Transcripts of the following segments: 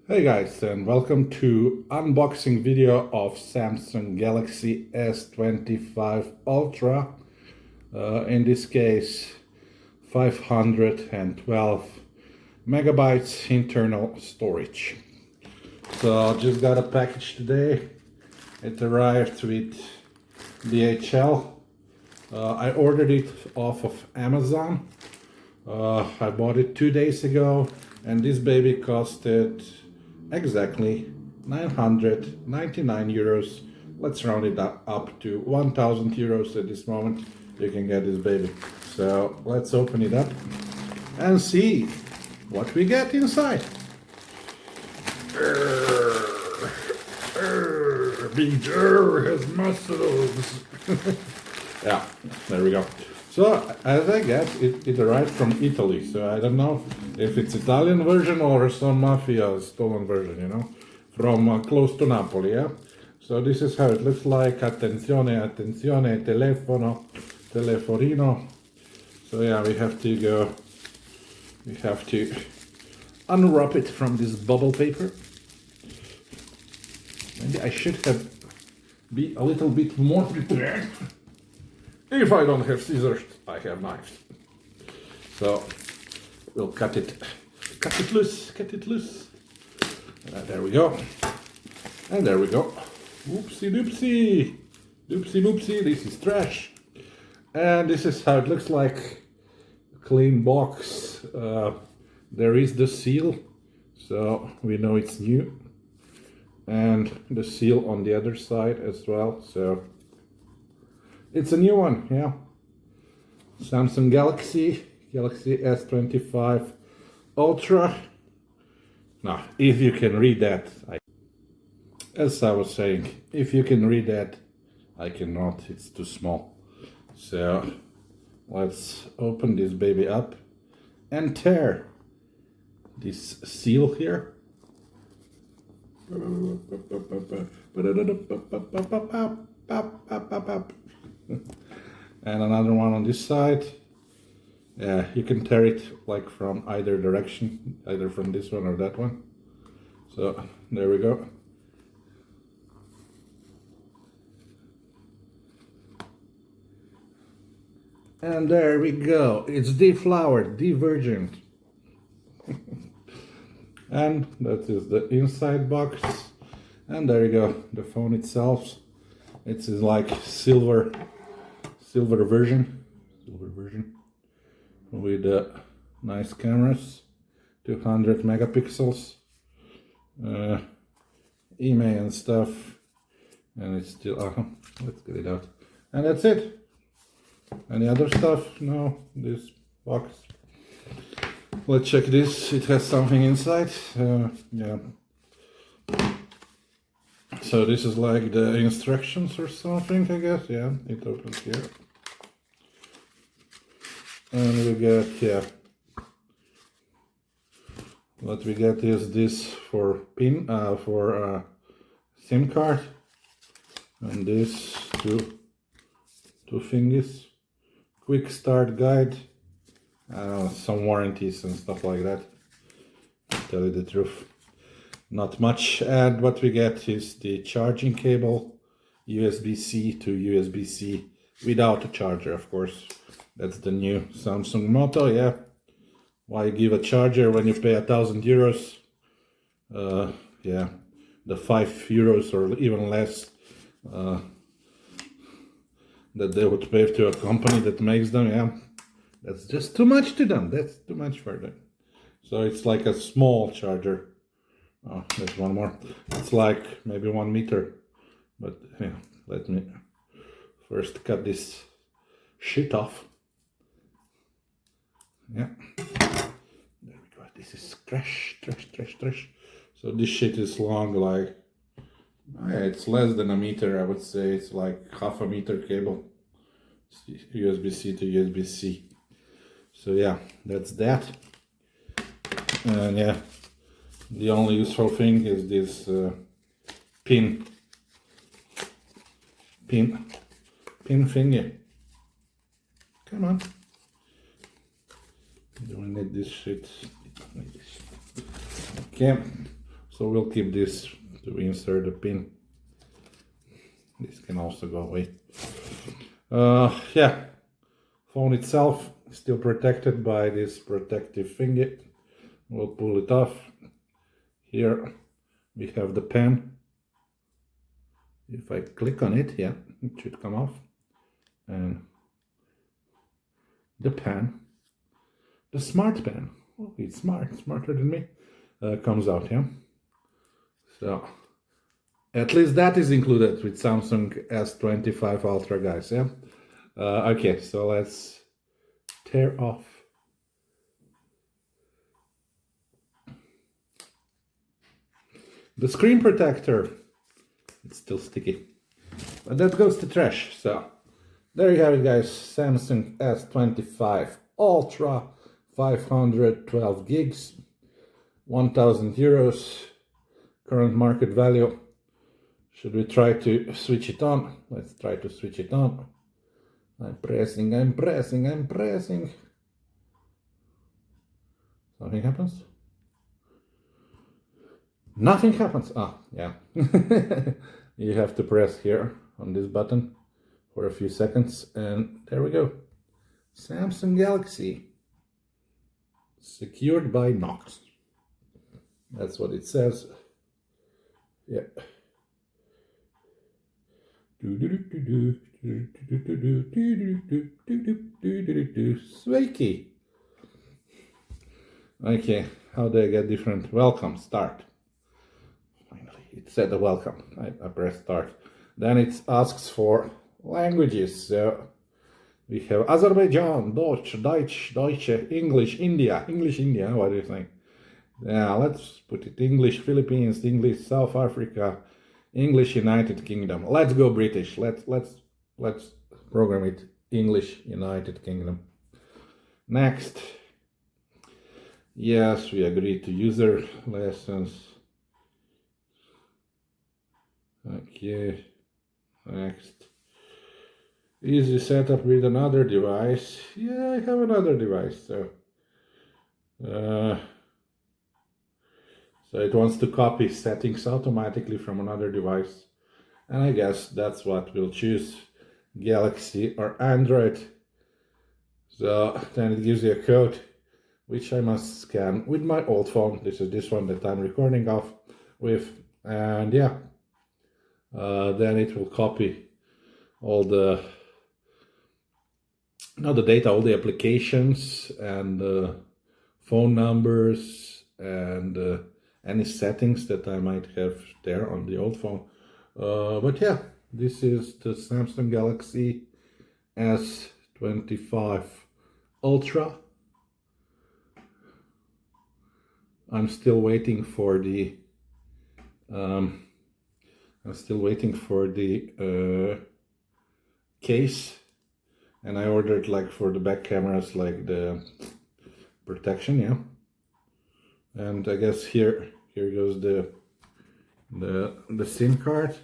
Hey guys, and welcome to unboxing video of Samsung Galaxy S25 Ultra. In this case, 512 megabytes internal storage. So just got a package today. It arrived with DHL. I ordered it off of Amazon. I bought it 2 days ago, and this baby costed exactly 999 euros. Let's round it up to 1000 euros at this moment. You can get this baby. So let's open it up and see what we get inside. Big Joe has muscles. Yeah, there we go. So as I guess, it arrived from Italy. So I don't know if it's Italian version or some mafia stolen version, you know, from close to Napoli. Yeah. So this is how it looks like. Attenzione, attenzione, telefono, telefonino. So yeah, we have to unwrap it from this bubble paper. Maybe I should have be a little bit more prepared. If I don't have scissors, I have knives. So we'll cut it loose. There we go. And there we go. Whoopsie doopsie. Doopsie boopsie, this is trash. And this is how it looks like. Clean box. There is the seal, so we know it's new. And the seal on the other side as well, so it's a new one, yeah. Samsung Galaxy S25 Ultra. Now, if you can read that, as I was saying, if you can read that, I cannot, it's too small. So, let's open this baby up and tear this seal here. And another one on this side. Yeah, you can tear it like from either direction, either from this one or that one. So there we go. And there we go. It's deflowered, de-virgined. And that is the inside box. And there you go, the phone itself. It's like silver version with nice cameras, 200 megapixels, email and stuff, and it's still let's get it out, and that's it. Any other stuff? No, this box. Let's check this. It has something inside. Yeah. So this is like the instructions or something, I guess. Yeah, it opens here. And we get, yeah, what we get is this for SIM card, and this two thingies, quick start guide, some warranties and stuff like that. To tell you the truth, not much. And what we get is the charging cable, USB-C to USB-C without a charger, of course. That's the new Samsung motto, yeah. Why give a charger when you pay 1000 euros? Yeah, the 5 euros or even less that they would pay to a company that makes them, yeah. That's just too much to them. That's too much for them. So it's like a small charger. Oh, there's one more. It's like maybe 1 meter. But yeah, let me first cut this shit off. Yeah. There we go. This is trash. So this shit is long, like, it's less than a meter, I would say. It's like half a meter cable. USB-C to USB-C. So yeah, that's that. And yeah, the only useful thing is this pin thingy. Come on. Do we need this shit? Okay. So we'll keep this to insert the pin. This can also go away. Yeah, phone itself is still protected by this protective thingy. We'll pull it off. Here we have the pen. If I click on it, yeah, it should come off. And the pen, the smart pen, oh, it's smarter than me, comes out, yeah. So at least that is included with Samsung S25 Ultra, guys, yeah. Okay, so let's tear off. The screen protector. It's still sticky, but that goes to trash. So there you have it, guys. Samsung S25 Ultra, 512 gigs, 1,000 euros, current market value. Should we try to switch it on? Let's try to switch it on. I'm pressing. Something happens? Nothing happens. Ah, yeah. You have to press here on this button for a few seconds, and there we go. Samsung Galaxy. Secured by Knox. That's what it says. Yeah. Swakey. Okay, how do I get different? Welcome, start. Finally, it said a welcome. I press start. Then it asks for languages. So we have Azerbaijan, Deutsch, English, India. What do you think? Yeah, let's put it English, Philippines, English, South Africa, English, United Kingdom. Let's go British. Let's program it English, United Kingdom. Next. Yes, we agree to user lessons. Okay. Next. Easy setup with another device. Yeah, I have another device. So it wants to copy settings automatically from another device. And I guess that's what we'll choose, Galaxy or Android. So then it gives you a code, which I must scan with my old phone. This is this one that I'm recording off with. And yeah, then it will copy all the, not the data, all the applications and phone numbers and any settings that I might have there on the old phone. But yeah, this is the Samsung Galaxy S25 Ultra. I'm still waiting for the case, and I ordered like for the back cameras like the protection, yeah. And I guess here goes the SIM card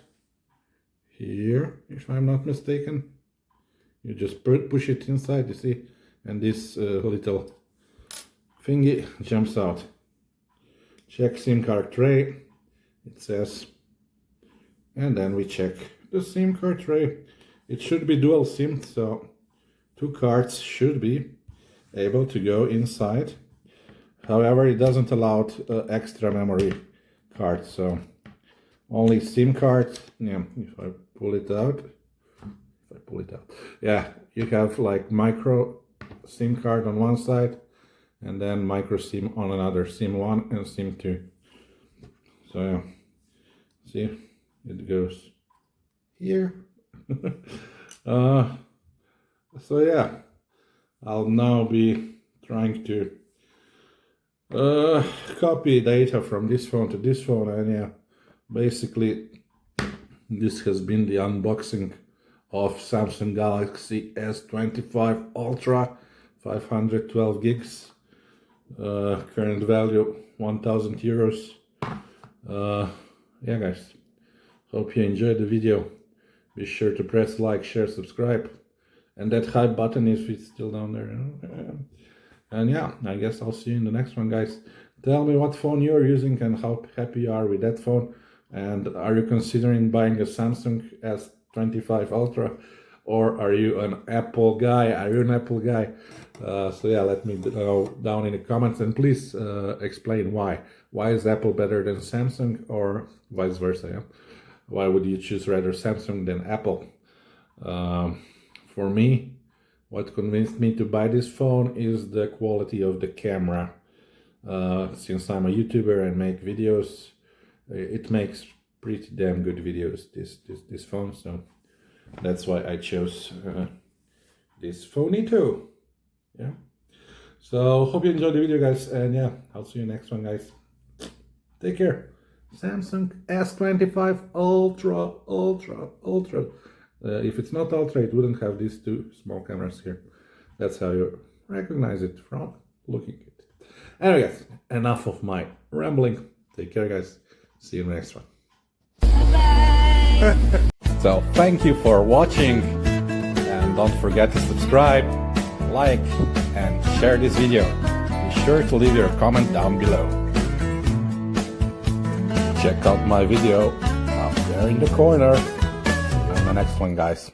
here, if I'm not mistaken. You just push it inside, you see, and this little thingy jumps out. Check SIM card tray, it says, and then we check the SIM card tray. It should be dual SIM, so 2 cards should be able to go inside. However, it doesn't allow extra memory cards, so only SIM card. Yeah, if I pull it out, yeah, you have like micro SIM card on one side, and then micro SIM on another, SIM 1 and SIM 2. So yeah, see, it goes here. So yeah, I'll now be trying to copy data from this phone to this phone, and yeah, basically this has been the unboxing of Samsung Galaxy S25 Ultra, 512 gigs, current value 1,000 euros. Yeah guys, hope you enjoyed the video. Be sure to press like, share, subscribe, and that hype button if it's still down there. And yeah, I guess I'll see you in the next one, guys. Tell me what phone you're using and how happy you are with that phone. And are you considering buying a Samsung S25 Ultra, or are you an Apple guy? Are you an Apple guy? So yeah, let me know down in the comments, and please explain why. Why is Apple better than Samsung, or vice versa? Yeah? Why would you choose rather Samsung than Apple? For me, what convinced me to buy this phone is the quality of the camera. Since I'm a YouTuber and make videos, it makes pretty damn good videos, this phone, so that's why I chose this phone too. Yeah, so hope you enjoyed the video, guys, and yeah, I'll see you next one, guys. Take care. Samsung S25 Ultra. If it's not Ultra, it wouldn't have these two small cameras here. That's how you recognize it from looking at it. Anyway, guys, enough of my rambling. Take care, guys. See you in the next one. Bye. So thank you for watching, and don't forget to subscribe, like, and share this video. Be sure to leave your comment down below. Check out my video up there in the corner. See you in the next one, guys.